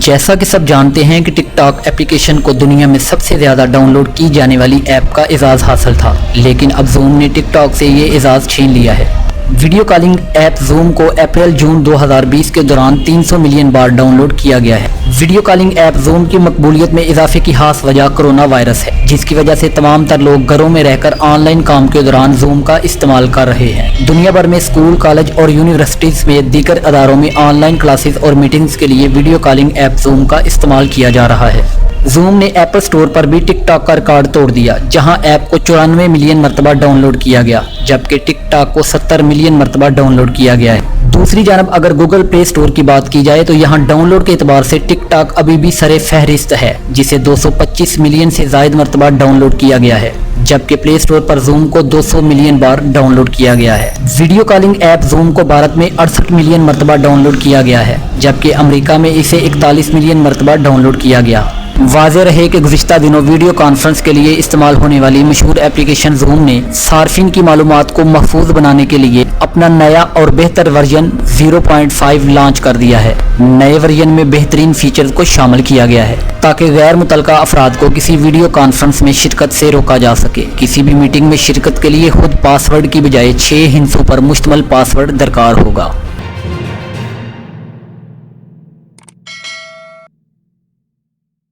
جیسا کہ سب جانتے ہیں کہ ٹک ٹاک اپلیکیشن کو دنیا میں سب سے زیادہ ڈاؤن لوڈ کی جانے والی ایپ کا اعزاز حاصل تھا، لیکن اب زوم نے ٹک ٹاک سے یہ اعزاز چھین لیا ہے۔ ویڈیو کالنگ ایپ زوم کو اپریل جون 2020 کے دوران 300 ملین بار ڈاؤن لوڈ کیا گیا ہے۔ ویڈیو کالنگ ایپ زوم کی مقبولیت میں اضافے کی خاص وجہ کرونا وائرس ہے، جس کی وجہ سے تمام تر لوگ گھروں میں رہ کر آن لائن کام کے دوران زوم کا استعمال کر رہے ہیں۔ دنیا بھر میں اسکول، کالج اور یونیورسٹیز سمیت دیگر اداروں میں آن لائن کلاسز اور میٹنگز کے لیے ویڈیو کالنگ ایپ زوم کا استعمال کیا جا رہا ہے۔ زوم نے ایپل سٹور پر بھی ٹک ٹاک کا ریکارڈ توڑ دیا، جہاں ایپ کو 94 ملین مرتبہ ڈاؤن لوڈ کیا گیا، جبکہ ٹک ٹاک کو 70 ملین مرتبہ ڈاؤن لوڈ کیا گیا ہے۔ دوسری جانب اگر گوگل پلے سٹور کی بات کی جائے تو یہاں ڈاؤن لوڈ کے اعتبار سے ٹک ٹاک ابھی بھی سر فہرست ہے، جسے 225 ملین سے زائد مرتبہ ڈاؤن لوڈ کیا گیا ہے، جبکہ پلے سٹور پر زوم کو 200 ملین بار ڈاؤن لوڈ کیا گیا ہے۔ ویڈیو کالنگ ایپ زوم کو بھارت میں 68 ملین مرتبہ ڈاؤن لوڈ کیا گیا ہے، جبکہ امریکہ میں اسے 41 ملین مرتبہ ڈاؤن لوڈ کیا گیا۔ واضح رہے کہ گزشتہ دنوں ویڈیو کانفرنس کے لیے استعمال ہونے والی مشہور ایپلیکیشن زوم نے صارفین کی معلومات کو محفوظ بنانے کے لیے اپنا نیا اور بہتر ورژن 0.5 لانچ کر دیا ہے۔ نئے ورژن میں بہترین فیچرز کو شامل کیا گیا ہے تاکہ غیر متعلقہ افراد کو کسی ویڈیو کانفرنس میں شرکت سے روکا جا سکے۔ کسی بھی میٹنگ میں شرکت کے لیے خود پاس ورڈ کی بجائے 6 ہندسوں پر مشتمل پاس ورڈ درکار ہوگا۔